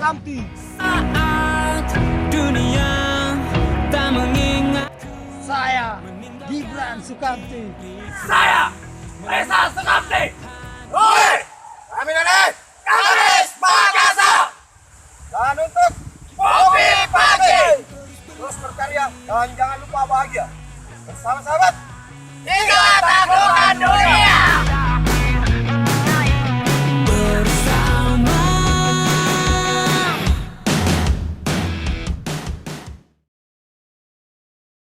Sukamti. Saat dunia tak mengingat. Saya Gibran Sukamti. Saya Reza Sukamti. Oi, kami dari Kamis Makassar. Dan untuk Kopi Pagi, terus berkarya dan jangan lupa bahagia bersama sahabat.